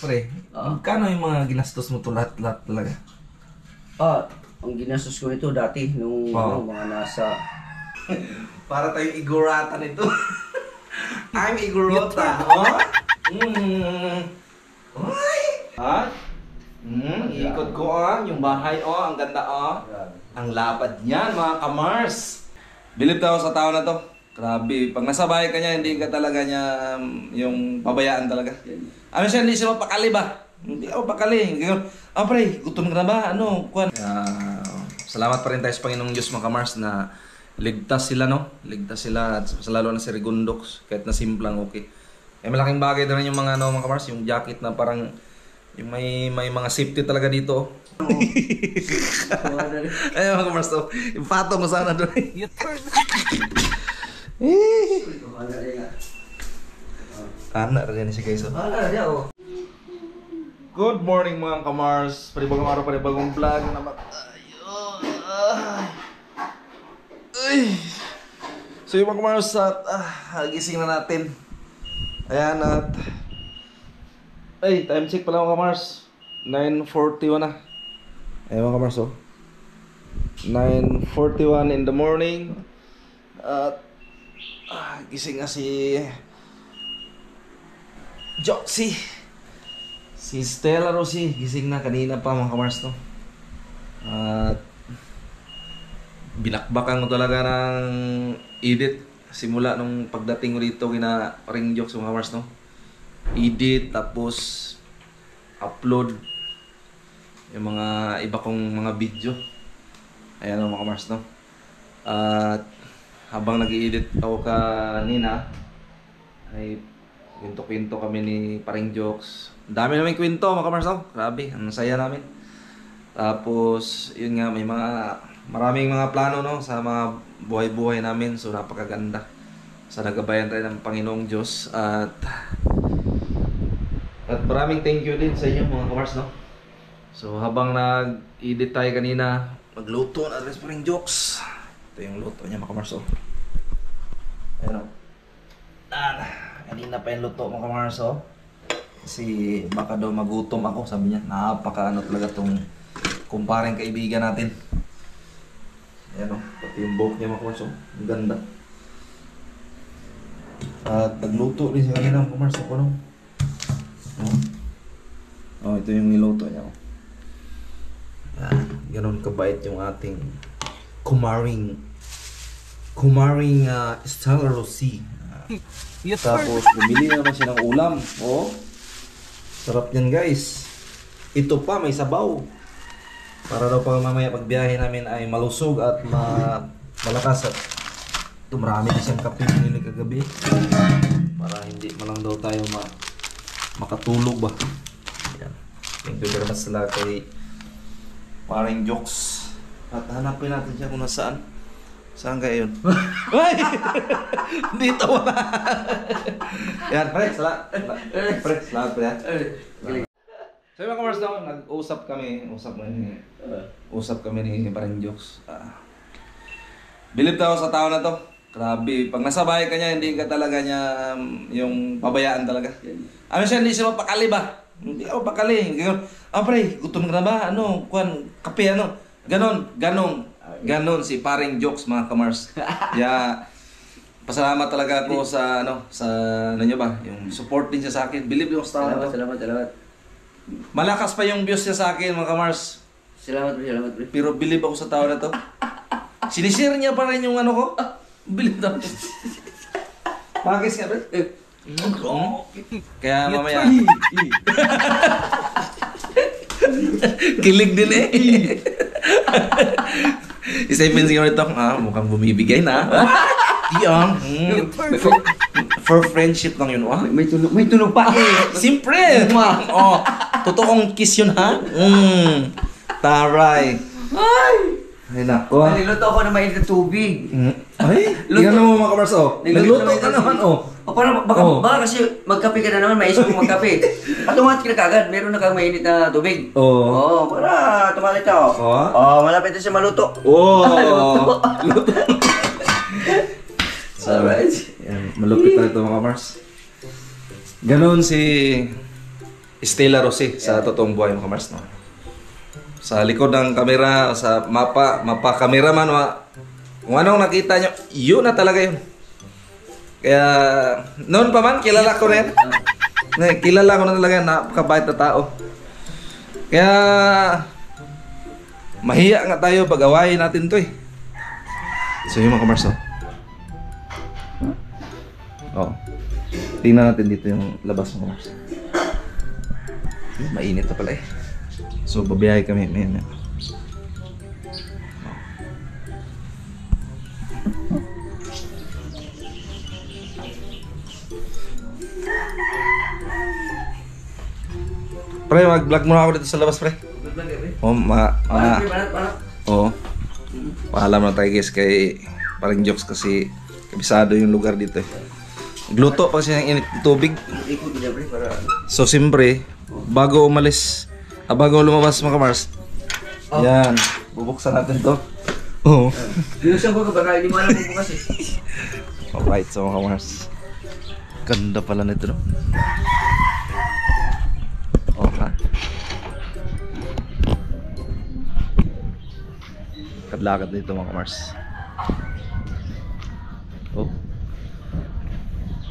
Pre, kano yung mga ginastos mo to lahat-lahat talaga? Ang ginastos ko nito dati nung mga nasa... Para tayong igorata nito. I'm igorota, oh? Ikot ko yung bahay, ang ganda, Ang lapad niyan, mga kamars. Bilib daw sa tao na to. Grabe, pag nasa bahay ka niya, hindi ka talaga niya yung pabayaan talaga. Ano siya, hindi siya mapakali ba? Hindi ako pakali. Pre, gutom ka na ba? Ano? Salamat pa rin tayo sa Panginoong Diyos, mga kamars, na ligtas sila, no? Ligtas sila, at lalo na si Rigundox, kahit na simplang okay. Malaking bagay na rin yung mga, mga kamars, yung jacket na parang, yung may mga safety talaga dito. Ay, mga kamars, yung patong ko sana doon. Anak rin siya guys. Good morning mga kamars. Panibagong araw, panibagong vlog naman tayo. So yung mga kamars at gising na natin. Ayan at time check pala mga kamars. 9:41 na. Ayan mga kamars 9:41 in the morning. At gising nga si Joxy. Si Stella Rosie, gising na kanina pa mga kamars, no? At binakbakan ko talaga ng edit simula nung pagdating ko dito kina Ring Jokes mga kamars, no? Edit, tapos upload yung mga iba kong mga video. Ayan mga kamars, no? At habang nag-i-edit ako kanina ay kwento-kwento kami ni Paring Jokes. Ang dami namin kwento mga kamars, no? Grabe, ang saya namin. Tapos yun nga, may maraming mga plano, no, sa mga buhay-buhay namin. So napakaganda. Sa nagabayan tayo ng Panginoong Diyos. At maraming thank you din sa inyo mga kamars, no? So habang nag-edit tayo kanina, magluto na rin Paring Jokes. Ito yung luto niya mga kamars, Ayan o. Kanina pa yung luto mga kamars, Kasi baka daw magutom ako, sabi niya. Napaka talaga itong kumparing kaibigan natin. Ayan o. Pati yung buhok niya mga kamars, Ang ganda. At nagluto rin siya kanina mga kamars, ito yung niluto niya, Ganon kabait yung ating kumaring Stella Rosie. Tapos bumili naman siya ng ulam. Sarap yan guys. Ito pa may sabaw. Para daw pag mamaya pagbiyahe namin ay malusog at malakas. At ito marami din siyang kape binili kagabi. Para hindi malang daw tayo makatulog ba. Yan. Thank you very much sila kay Paring Jokes. At hanapin natin siya kung nasaan. Saan kaya yun? Ay! Dito wala! Yan, pre, salamat. Pre, salamat pre. So mga kamars daw, nag-usap kami ni Paring Jokes. Bilib daw sa tao na to. Grabe, pag nasa bahay ka niya, hindi ka talaga niya yung pabayaan talaga. Ano siya, hindi siya mapakali ba? Hindi ako pakali. Pre, gutom ka na ba? Ano, kape, ano? Ganon si Paring Jokes mga kamars. Pasalamat talaga ako sa niyo ba, yung support din siya sa akin. Believe yung sa tao. Salamat. Malakas pa yung views niya sa akin mga kamars. Salamat. Pero believe ako sa tao na to. Sinishare niya pa rin yung ano ko. Believe daw. Pakis nga ba? Kaya mamaya. Kilig din Isipin siguro ito, mukhang bumibigay na. Iyang. For friendship lang yun, May tunog pa Siyempre! Totoong kiss yun, ha? Taray. Ay, nako. Niluto ako na mainit na tubig. Ay, tingnan mo mga kamars, Nagluto ka naman, Baka kasi magkape ka na naman, maisip mo magkape. Automatic na kagad, meron na kang mainit na tubig. Para tumalit ka, malapit na siya maluto. Luto. Alright. Malupit na ito mga kamars. Ganon si Stella Rossi sa totoong buhay mga kamars, no? Sa likod ng kamera, sa mapa cameraman, kung anong nakita nyo, yun na talaga yun. Kaya, noon pa man, kilala ko na yan. Kilala ko na talaga, napakabait na tao. Kaya, mahiya nga tayo pag awayin natin to eh. So yun mga kamars, tingnan natin dito yung labas mga kamars. Mainit na pala eh. So babiyahe kami ngayon. Pre, mag-vlog muna ako dito sa labas, pre. Paalam na tayo guys kay parang jokes kasi kabisado yung lugar dito eh. Gluto pa kasi ng init ng tubig. So siyempre, bago umalis, bago lumabas mga kamars, yan, bubuksan natin to. Binusan ko baka hindi mo alam kung bukas eh. Alright, so mga kamars, ganda pala nito, no? Kadlakat dito mga kamars.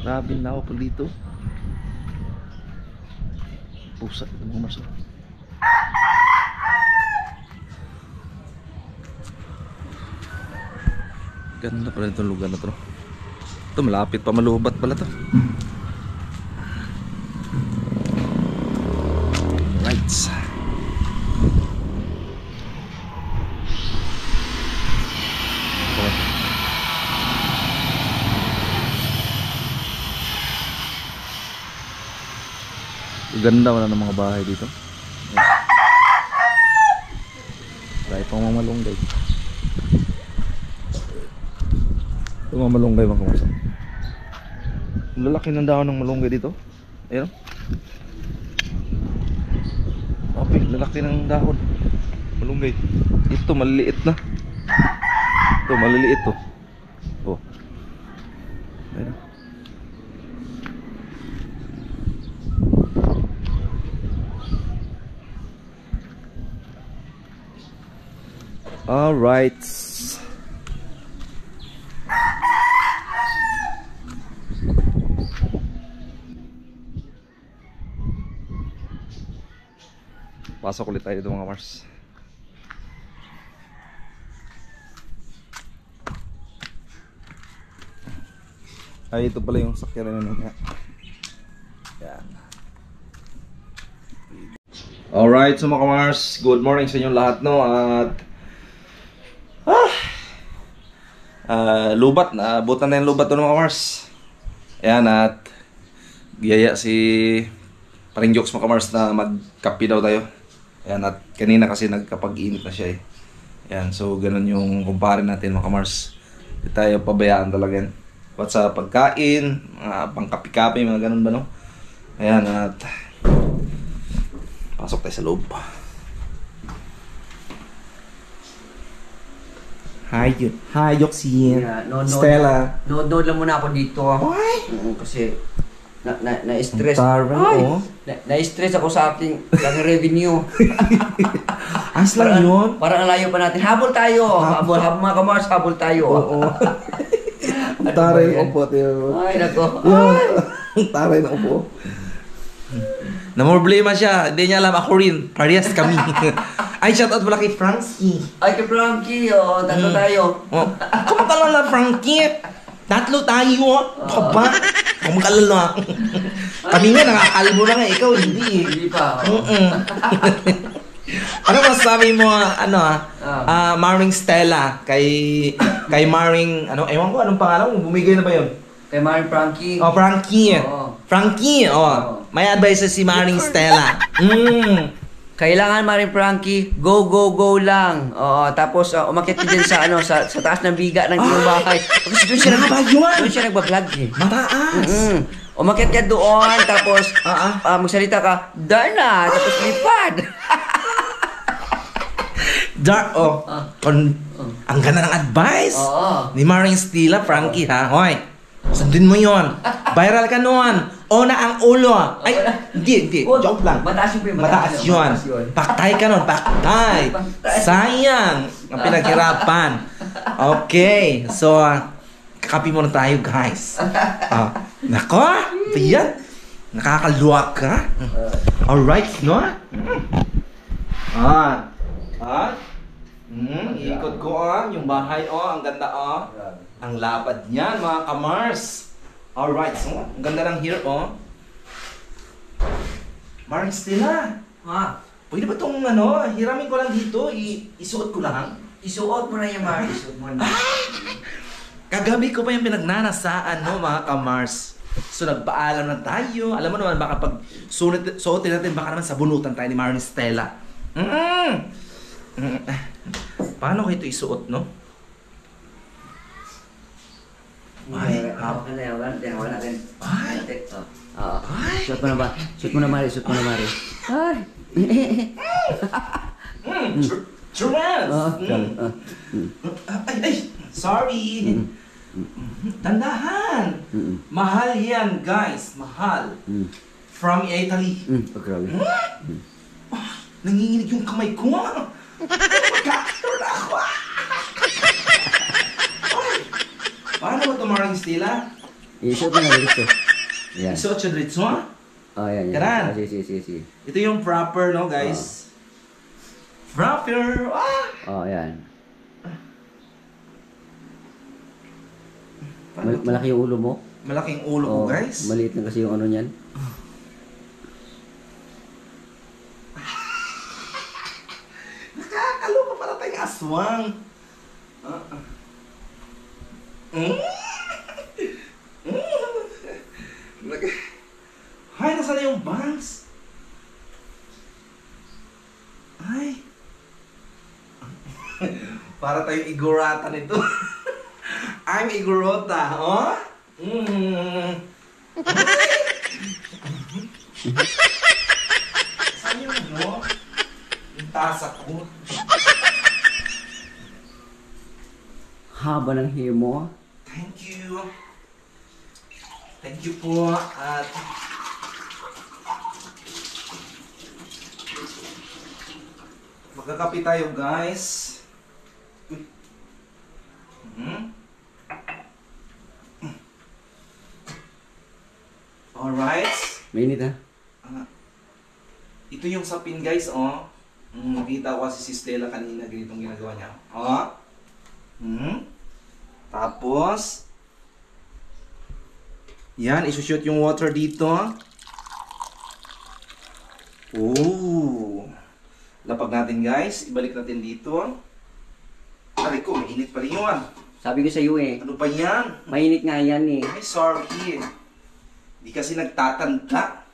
Grabe na ako po dito. Pusa ito mga kamars. Ganda pala itong lugar na to. Ito malapit pa, malubat pala to. Right. Ganda wala ng mga bahay dito. Dahil pang mga malunggay. Ito mga malunggay mga kamusta. Lalaki ng dahon ng malunggay dito. Ayun. Okay, lalaki ng dahon malunggay. Ito maliliit na. Ito maliliit to. Ayun. All right. Pasok ulit tayo dito mga Mars. Ay, ito pala yung sakyanan nila. Yan. Alright, so mga Mars, good morning sa inyo lahat, no? At lubat, butan na yung lubat to mga Mars. Ayan, at giyaya si paring jokes mga Mars na magkapi daw tayo. Ayan, at kanina kasi nagkapag-init na siya eh. Ayan, so ganun yung kumpare natin mga Mars. Hindi tayo pabayaan talaga yan. At sa pagkain, pangkapi-kapi, mga ganun ba no? Ayan, at pasok tayo sa loob. Hi, Yoxin. Yeah, Stella. Nood lang muna ako dito. Why? Kasi na-stress. Na-stress ako sa ating revenue. As lang yun? Parang layo pa natin. Habol tayo. Habol mga kamars, habol tayo. Oo. Taray ng upo. Ay, nako. Taray ng upo. Namroblema siya. Hindi niya alam ako rin. Parehas kami. Ay, shoutout pala kay Frankie. Ay, kay Frankie. Tatlo tayo. Kamusta lang na Frankie? Tatlo tayo. Ba? Kung makalala. Kami nga nakakalbo na nga. Ikaw hindi. Hindi pa. Ano masasabi mo, Maring Stella, kay Maring, ewan ko, anong pangalan mo? Bumigay na ba yun? Kay Maring Frankie. Oh, Frankie. Frankie, may advice si Maring Stella. Kailangan Maring Frankie, go lang. Tapos umakyat din sa sa taas ng biga ng iyong bahay. Kasi doon siya nagba-vlog eh. Mataas. Umakyat ka doon, tapos magsalita ka, Darna, tapos lipad. Ang ganda ng advice ni Maring Stella, Frankie ha. Hoy, Sundin mo yon. Viral ka noon. Una ang ulo. Ay, hindi. Joke lang. Mataas yung Mataas yun. Paktay ka nun. Paktay. Sayang. Ang pinaghirapan. Okay. So, kakapi muna tayo, guys. Nako. Yan. Nakakaluwag ka. Alright, no? Ikot ko yung bahay ang ganda ang lapad niyan mga kamars. Alright, so ang ganda ng hair Mars Stella. Pwede ba tong hiramin ko lang dito, isuot ko lang? Isuot mo na yung Mars. Isuot mo na. Kagabi ko pa yung pinagnanasaan mga kamars. So nagpaalam na tayo. Alam mo naman baka pag suotin natin baka naman sabunutan tayo ni Mars Stella. Paano ko ito isuot, no? Ay, wala rin. Ay. Suot mo na ba? Suot mo na, Mari. Suot mo na, Mari. Ay. Trans! Ay, sorry. Tandahan. Mahal yan, guys. Mahal. From Italy. Grabe. Nanginginig yung kamay ko. Magkakaroon na ako. Paano ba ito, Maring Stella? Isuot mo na dito. Yan. Isuot siya dito, Yan. Karan. Sige. Ito yung proper, no, guys? Proper! Yan. Malaki yung ulo mo? Malaking ulo ko, guys. Maliit lang kasi yung ano niyan. Nakakaloka para tayong aswang. Ay, nasaan na yung bangs? Ay. Para tayong igorata nito. I'm igorota, Saan yung yung tasa ko? Haba ng hair mo. Thank you. Thank you po at magkakape tayo, guys. Alright. Mainit ha? Ito yung sapin, guys, nakita ko kasi si Stella kanina ganitong ginagawa niya. Tapos yan, isushoot yung water dito. Lapag natin, guys. Ibalik natin dito. Aray ko, mainit pa rin yun. Sabi ko sa iyo Ano pa yan? mainit nga yan Ay, sorry. Di kasi nagtatanda.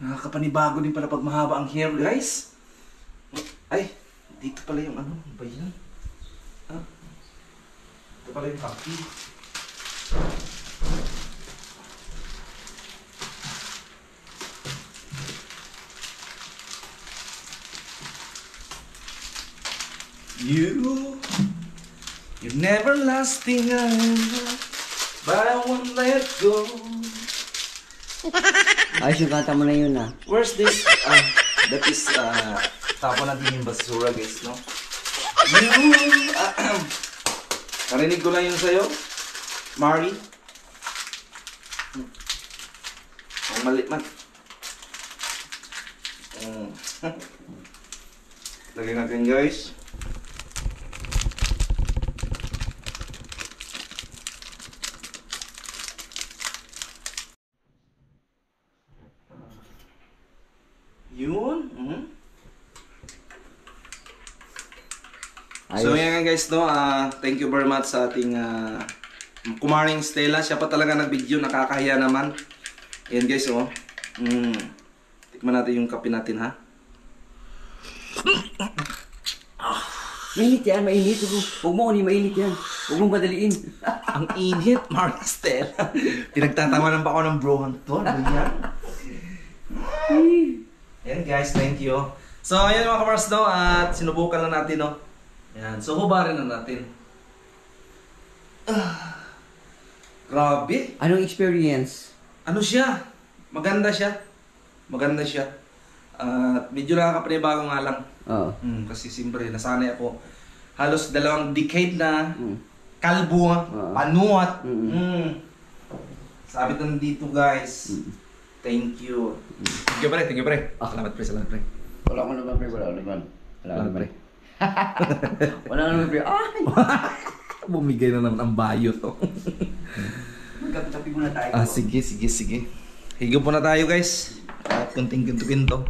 Nakakapanibago din pala pag mahaba ang hair, guys. Ay, dito pala yung ano ba yan? Ito pala yung copy. You're never lasting, but I won't let go. Ayos yung kanta mo na yun Where's this? That is, tapon natin yung basura, guys, no? Narinig ko lang yun sa'yo, Mari. Ang mali man. Lagyan natin, guys. Yun. So yan nga, guys, no. Thank you very much sa ating kumaring Stella. Siya pa talaga nag-video, nakakahiya naman. Ayan, guys, tikman natin yung kape natin, ha. Mainit yan, mainit. Huwag mo mainit yan. Huwag mong madaliin. Ang init, Maring Stella. Pinagtatawanan pa ako ng brohan to. Ano yan? Ayan, guys, thank you. So, ayan mga kamars, no, at sinubukan lang natin, no. Ayan, so hubarin na natin. Grabe. Anong experience? Ano siya? Maganda siya. Maganda siya. Medyo nakakapanibago nga lang. Oo. Kasi siyempre, nasanay ako. Halos 2 decade na kalbo, panuat. Sabi nandito guys. Thank you. Thank you pre. Salamat pre. Wala ko naman, pre. Wala naman, pre. Wala naman, pre. Ay! Bumigay na naman ang bayo to. Magkapi muna tayo. Sige. Higo po na tayo guys. At kunting kinto-kinto.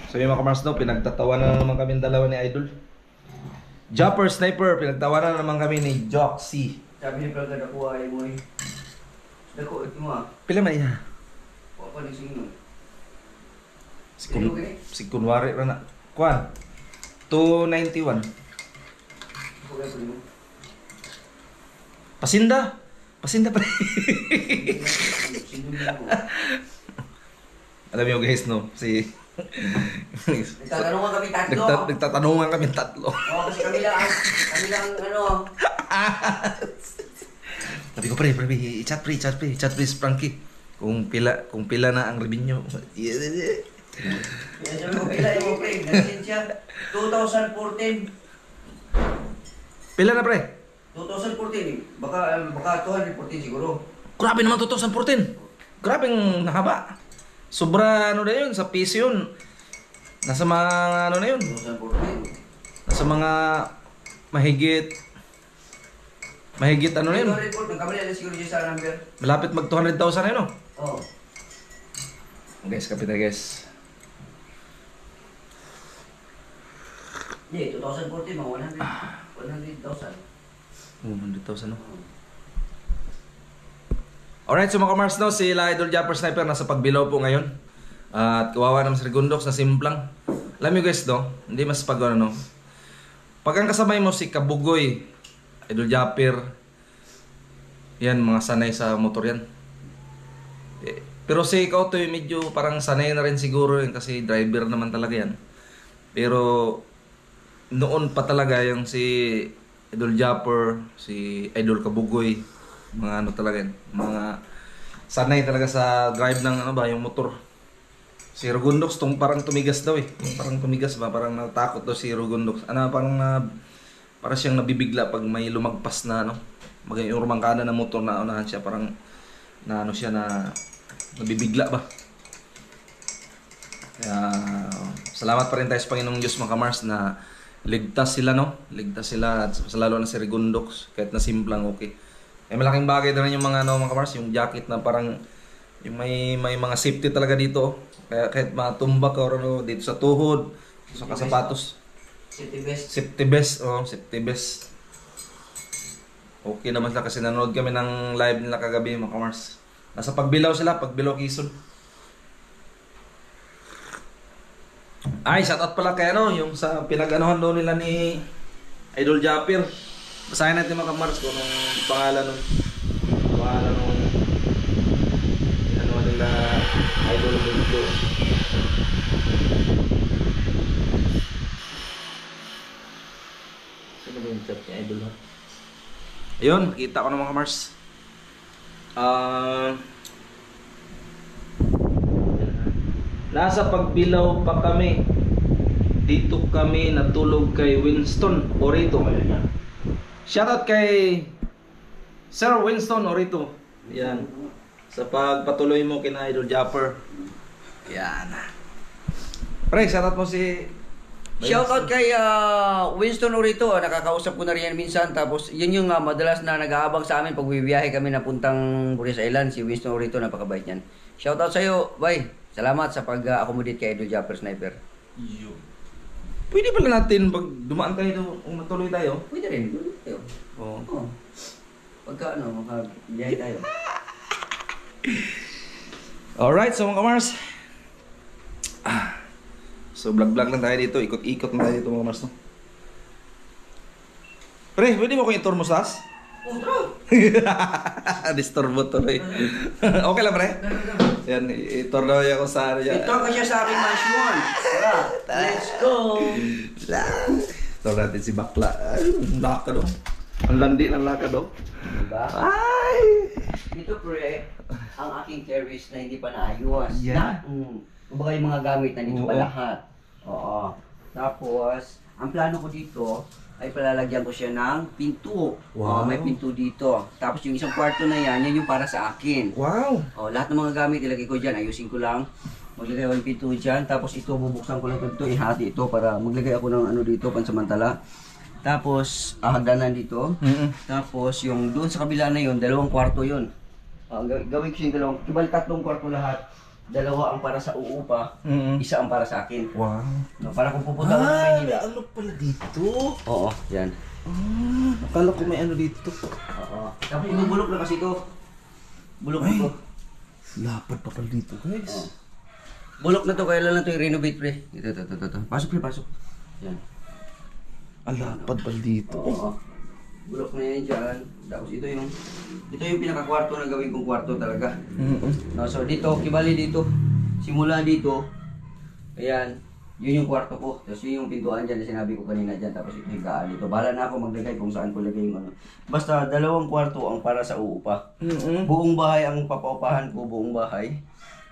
So yung mga kamars daw, pinagtatawanan na naman kami dalawa ni Idol. Jumper Sniper, pinagtawanan na naman kami ni Joxy. Sabi ni Praga, nakuha ay mo eh. Dako, ito mo ah. Pila man iya? Huwag pa ng singin. Si kunwari ra na. Kuan? 291. Pasinda pre. Alam mo guys no, si Nagtatanungan kami tatlo. Nagtatanungan kami tatlo. Oo, kasi kami lang ano. Sabi ko pre, i-chat pre, si Frankie. Kung pila na ang revenue. Sabi ko pila yung pre, nagsin siya. 2014. Pila na pre? 2014 baka 214 siguro. Grabe naman 2014. Grabe ang nahaba. Sobra ano na yun, sa piso yun. Nasa mga ano na yun. 2014. Nasa mga mahigit ano na yun. Nagkamali na siguro dyan sa number. Malapit mag 200,000 na yun, no? Oo. Guys, kapit na guys. Hindi, 2014 mga 100,000. 100,000, no? Alright, so mga kamars, no, si Idol Jumper Sniper nasa pagbilaw po ngayon. At kawawa naman si Rigundox na simplang. Alam nyo guys, no, hindi mas pag ano, no. Pag ang kasamay mo si Kabugoy, Idol Jumper, yan, mga sanay sa motor yan. Pero si Kautoy medyo parang sanay na rin siguro yun kasi driver naman talaga yan. Pero noon pa talaga yung si Idol Jumper, si Idol Kabugoy, mga ano talaga yan, mga sanay talaga sa drive ng ano ba, yung motor. Si Rugundox parang tumigas daw eh. Yung parang tumigas ba, parang natakot daw si Rugundox. Ano, parang siyang nabibigla pag may lumagpas na ano. Yung rumangkada ng motor na unahan siya, parang na ano siya na nabibigla ba. Kaya salamat pa rin tayo sa Panginoong Diyos mga kamars na ligtas sila, no? Ligtas sila at lalo na si Rigundox kahit na simplang okay. Eh malaking bagay din yung mga ano mga kamars, yung jacket na parang yung may mga safety talaga dito. Kaya kahit matumbak or ano dito sa tuhod, sa kasapatos. Safety vest, oh, safety vest. Okay naman sila kasi nanonood kami ng live nila kagabi mga kamars. Nasa Pagbilaw sila, Pagbilaw Quezon. Ay, shoutout pala kay ano, yung sa pinag-anuhan doon nila ni Idol Jumper. Basahin natin mga kamars kung anong pangalan nung ano nila Idol dito. Sino ba yung chat ni Idol ha? Ayun, kita ko ng mga kamars. Nasa Pagbilaw pa kami. Dito kami natulog kay Winston Orito. Shoutout kay Sir Winston Orito. Yan. Sa pagpatuloy mo kina Idol Jumper. Yan. Pre, shoutout mo si Shoutout kay Winston Orito. Nakakausap ko na rin yan minsan. Tapos yun yung madalas na nag-aabang sa amin pag bibiyahe kami na puntang Buenos Island. Si Winston Orito, napakabait yan. Shoutout sa'yo, bye. Salamat sa pag-accommodate kay Idol Jumper Sniper. Yo. Pwede pala natin pag dumaan tayo doon, kung natuloy tayo. Pwede rin. Oo. Oo. Pagka ano, makabiyahe tayo. Alright, so mga kamars. So vlog-vlog lang tayo dito, ikot-ikot lang tayo dito mga kamars. No? Pre, pwede mo kong i-tour mo sa taas? Oh, tro! Disturbo tuloy. Okay lang pre? Yan, i-tour daw ako sa ano yan. Ito ka siya sa aking mansion. Tara, let's go! Tour natin si Bakla. Ay, laka doon. Ang landi ng lakad daw. Diba? Ay! Ito pre, ang aking terrace na hindi pa naayos. Yeah. Kumbaga yung mga gamit na dito pa Oo. lahat. Oo. Tapos, ang plano ko dito ay palalagyan ko siya ng pinto. Wow. May pinto dito. Tapos yung isang kwarto na yan yung para sa akin. Wow! Lahat ng mga gamit ilagay ko dyan, ayusin ko lang. Maglagay ako ng pinto dyan, tapos ito bubuksan ko lang ito, ihati ito para maglagay ako ng ano dito, pansamantala. Tapos, hagdanan dito. Tapos, yung doon sa kabila na yun, 2 kwarto yun. Gawin ko yung 2, kibali 3 kwarto lahat. 2 ang para sa uupa, 1 ang para sa akin. Wow! No, para kung pupunta ako ng Maynila. Ano pala dito? Oo, yan. Akala ko may ano dito. Oo. Tapos ibubulok na kasi ito. Bulok na ito. Lapad pa pala dito, guys. Bulok na to, kaya lang na ito i-renovate pre. Ito. Pasok pre, pasok. Yan. Ang lapad pala dito. Oo. Bulok na yan dyan. Tapos ito yung pinaka-kwarto na gawin kong kwarto talaga. No, so dito, kibali dito. Simula dito. Ayan. Yun yung kwarto ko. Tapos yun yung pintuan dyan na sinabi ko kanina dyan. Tapos ito yung kaan dito. Bahala na ako maglagay kung saan ko lagay yung ano. Basta 2 kwarto ang para sa uupa. Buong bahay ang papaupahan ko, buong bahay.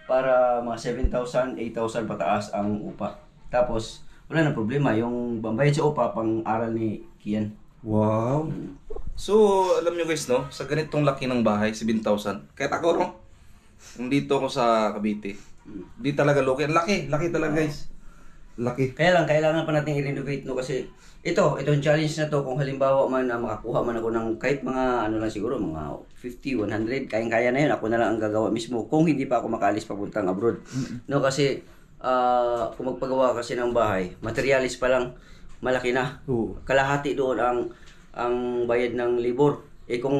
Para mga 7,000, 8,000 pataas ang upa. Tapos, wala na problema. Yung bambayad sa upa, pang-aral ni Kian. Wow! So, alam nyo guys, no? Sa ganitong laki ng bahay, 7,000. Kahit ako, no? Kung dito ako sa Cavite, di talaga laki. Laki talaga guys. Laki. Kaya lang, kailangan pa natin i-renovate, no? Kasi itong challenge na to, kung halimbawa man na makakuha man ako ng kahit mga ano lang siguro, mga 50, 100, kayang-kaya na yun. Ako na lang ang gagawa mismo kung hindi pa ako makaalis papuntang abroad. No, kasi kung magpagawa kasi ng bahay, materialis pa lang, malaki na. Kalahati doon ang bayad ng libor. Kung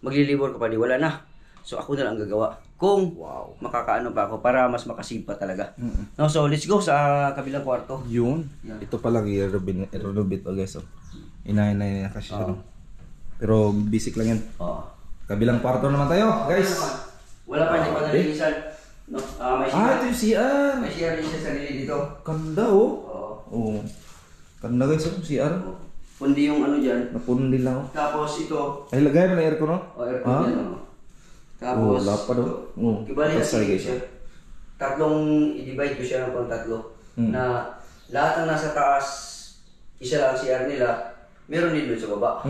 maglilibor ka pa, di wala na. So ako na lang gagawa. Kung makakaano pa ako para mas makasipa talaga. No, so let's go sa kabilang kwarto. Yun. Yeah. Ito pala i-renovate pa guys. Oh. Inahin na kasi siya. No? Pero basic lang yan. Kabilang kwarto naman tayo, guys. Wala pa, hindi pa nalilisan. No, may CR. Ito yung CR. May CR din siya sarili dito. Kanda oh. Oo. Kanda guys, oh, CR. Pundi yung ano dyan. Napundi lang oh. Tapos ito. Ay, lagay mo na aircon no? Aircon yan. Tapos, lapad oh. ibalik Basta, na guys. siya. I-divide ko siya ng pang 3. Na lahat ng nasa taas, isa lang CR nila, meron din doon sa baba.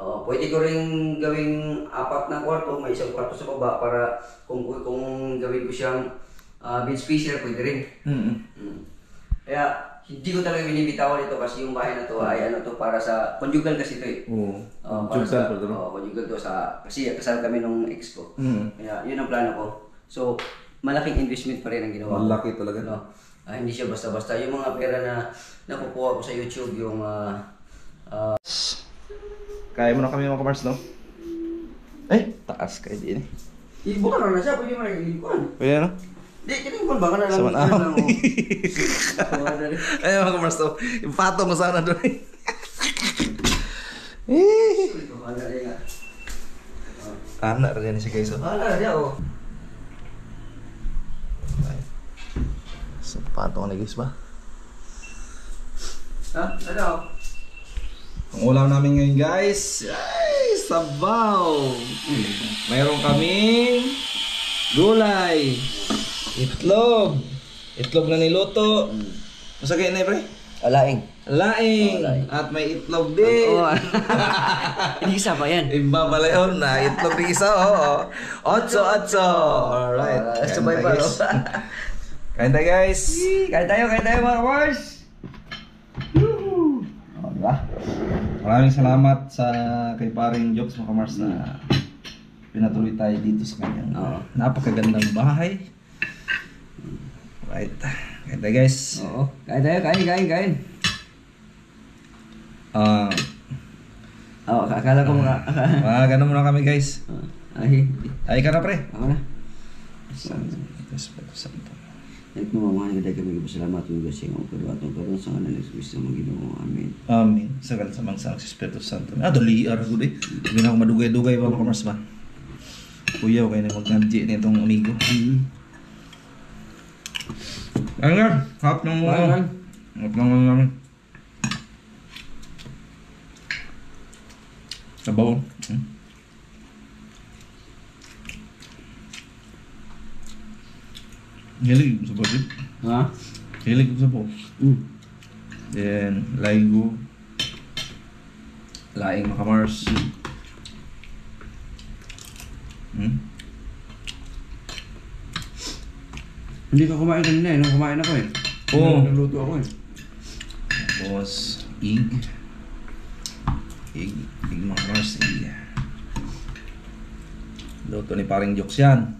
Pwede ko rin gawing 4 na kwarto, may 1 kwarto sa baba para kung gawin ko siyang bed spacer, pwede rin. Kaya hindi ko talaga binibitawan ito kasi yung bahay na to ay ano to para sa conjugal kasi ito eh. Conjugal pa ito. Conjugal to kasi kasal kami nung ex ko. Kaya yun ang plano ko. So malaking investment pa rin ang ginawa ko. Malaki talaga. No? Hindi siya basta-basta. Yung mga pera na nakukuha ko sa YouTube, yung kaya mo na kami mga kamars, no? Taas kayo din eh. Bukan na siya, pwede mo na ilikuan. Pwede no? Hindi, kinikuan ba ka na lang? Saman ay mga kamars, no? Yung patong ko sana doon eh. Anak rin siya guys, oh. Dia oh. So, patong na guys ba? Ano? Ang ulam namin ngayon guys, ay, sabaw! Mayroon kaming gulay, itlog na niluto. Masagay na pre? Laing. Laing! At may itlog din! Hindi isa pa yan. Iba pala yun na itlog din isa, oh. Otso! Alright. Sabay pa, no? Kain tayo guys! Kain tayo mga kamars! Diba? Maraming salamat sa kay paring Jokes mga kamars na pinatuloy tayo dito sa kanyang napakagandang bahay. Right. Kain tayo guys. Oo. Kain tayo, kain. Akala ko mga... Ganun muna kami guys. Ay ka na pre. Ako na. At mamamahan ka kami salamat mo kasi ang karuatong karoon sa kanan ng Kristo mong Ginoo. Amen. Amen. Sa kansamang sa Espiritu Santo. Dali araw gud eh. Hindi na ako madugay-dugay ba mga kamars ba? Kuya, okay na mag-nabji na itong amigo. Ayun nga, hap ng mga. Hap ng mga namin. Sabaw. Hilig ko sabaw din. Ha? Hilig ko sabaw. Then, laigo. Laing makamars. Hindi ka kumain kanina eh. Nung kumain ako eh. Oo. Nagluto ako eh. Tapos, ig. Ig makamars. Ig. Luto ni paring Jokes yan.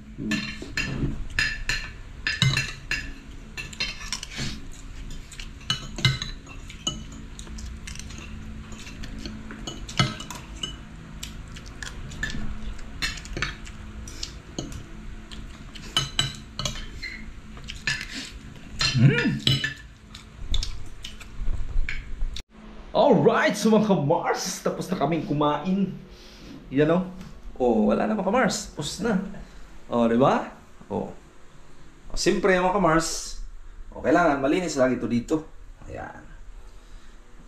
Alright, so mga ka-Mars, tapos na kaming kumain. Yan o. Oh, wala na mga ka-Mars. Tapos na. Oh, di ba? Oh. Siyempre mga ka-Mars, kailangan malinis lagi ito dito. Ayan.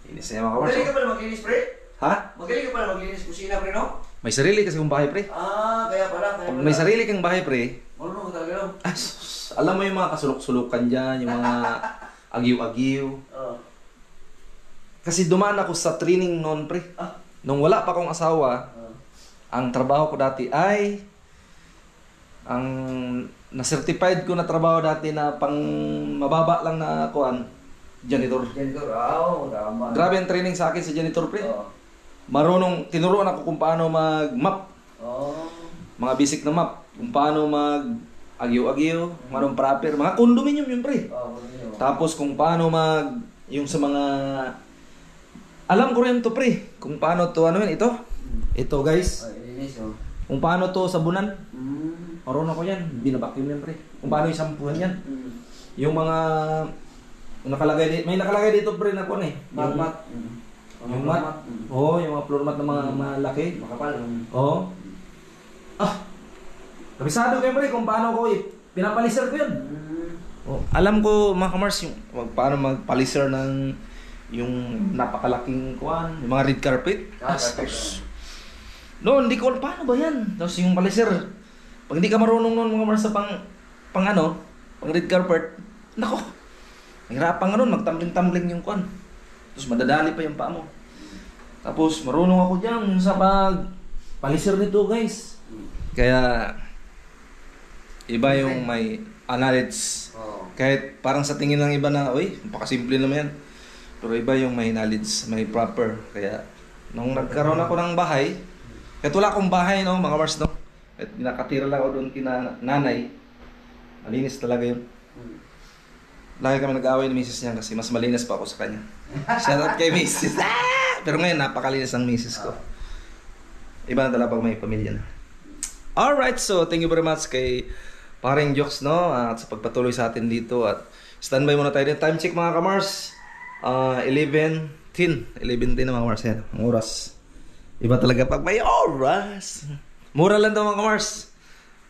Linis na yan mga ka-Mars. Magaling ka pala maglinis, pre? Ha? Magaling ka pala maglinis kusina, pre, no? May sarili kasi kong bahay, pre. Ah, kaya pala. Pag may sarili kang bahay, pre, Marunong ka talaga, no? alam mo yung mga kasulok-sulukan dyan, yung mga agiw-agiw. Oo. Kasi dumaan ako sa training noon, pre. Nung wala pa akong asawa, ang trabaho ko dati ay ang na-certified ko na trabaho dati na pang mababa lang na kuan, janitor. Janitor, oo, tama. Grabe ang training sa akin sa janitor, pre. Oo. Marunong, tinuruan ako kung paano mag-map. Oo. Mga basic na map. Kung paano mag-agyo-agyo, marunong proper. Mga condominium yun, pre. Oo, yun. Tapos kung paano yung sa mga... Alam ko rin to, pre. Kung paano to, ano yun, ito? Ito, guys. Ay, linis, oh. Kung paano to sabunan. Mm. Marunong ako yan. Binabacuum yan, pre. Kung paano yung sampuhan yan. Yung mga... may nakalagay dito, pre, na kun eh. Mat-mat. Yung mat. Oo, yung mga floor mat na mga malaki. Makapal. Oo. Kabisado ko yun, pre, kung paano ko pinapaliser ko yun. Oh, alam ko, mga kamars, yung paano magpaliser ng yung napakalaking kuan, yung mga red carpet. No, hindi ko alam paano ba yan. Tapos yung paliser, pag hindi ka marunong noon mga kamars sa pang red carpet, nako, nahirapan nga nun, magtumbling-tumbling yung kuan. Tapos madadali pa yung paa mo. Tapos marunong ako dyan sa paliser nito, guys. Kaya iba yung may knowledge. Kahit parang sa tingin ng iba na, uy, napakasimple naman yan. Pero iba yung may knowledge, may proper. Kaya nung nagkaroon ako ng bahay, kahit wala akong bahay, no, mga Mars, no? At nakatira lang ako doon kina nanay. Malinis talaga yun. Lagi kami nag-away ni misis niya kasi mas malinis pa ako sa kanya. Shout out kay misis. Pero ngayon, napakalinis ang misis ko. Iba na talaga pag may pamilya na. Alright, so thank you very much kay paring Jokes, no? At sa pagpatuloy sa atin dito. At standby muna tayo din. Time check mga kamars. 11:10 na mga kamars. Yan, ang oras. Iba talaga pag may oras. Mura lang daw mga kamars.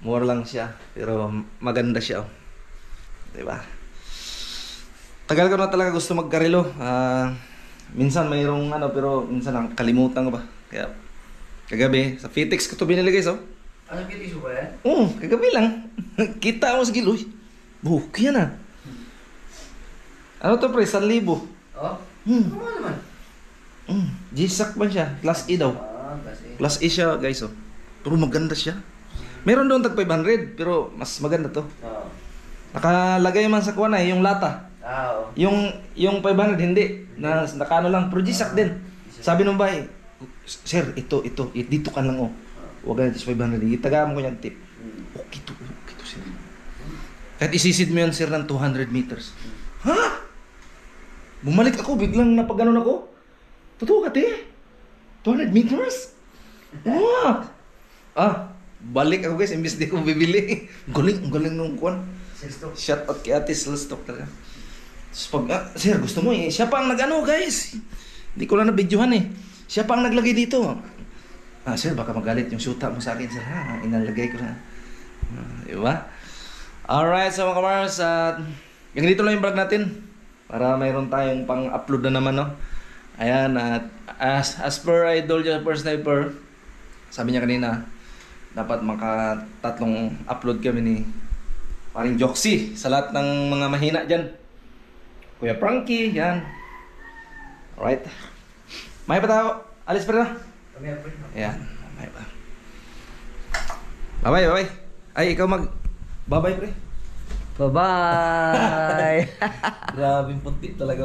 Mura lang siya. Pero maganda siya. Diba? Tagal ko na talaga gusto magkarelo. Minsan mayroong pero minsan kalimutan ko ba. Kaya kagabi, sa Fitix ko ito binili guys, oh. Ano kitis mo ba yan? Oo, kagabi lang. Kita mo sa giloy. Buhok yan ah. Ano to pre, 1,000. Oh? Ano naman? G-Shock ba siya? Class E daw. Kasi. Class E siya guys, oh. Pero maganda siya. Meron doon tag 500, pero mas maganda to. Oo. Nakalagay man sa kuwan yung lata. Oo. Yung 500 hindi. Nakano lang, pero G-Shock din. Sabi nung bay, sir, ito, dito ka lang oh. Huwag ka natin 500. Itagam ko yung tip. Okay to, sir. Kahit isisid mo yan, sir, ng 200 meters. Ha? Bumalik ako, biglang napaganon ako. Totoo ka, te? 200 meters? Wow! Balik ako guys, imbis di ko bibili. Ang galing nung kuwan. Shout out kay Ate Silstock talaga. Tapos pag, sir, gusto mo eh. Siya pa ang nag-ano guys. Hindi ko lang na-videohan eh. Siya pa ang naglagay dito. Sir, baka magalit yung shoota mo sa akin, sir. Inalagay ko na. Diba? Alright, so mga kamars, yung dito lang yung vlog natin. Para mayroon tayong pang-upload na naman, no? Ayan, at as per Idol Jasper Sniper, sabi niya kanina, dapat tatlong upload kami ni paring Joxy sa lahat ng mga mahina dyan. Kuya Frankie, yan. Alright. May pa tayo. Alis pa na. Ayan. May pa. Bye-bye, bye-bye. Ay, ikaw bye-bye, pre. Bye-bye! Grabe punti talaga.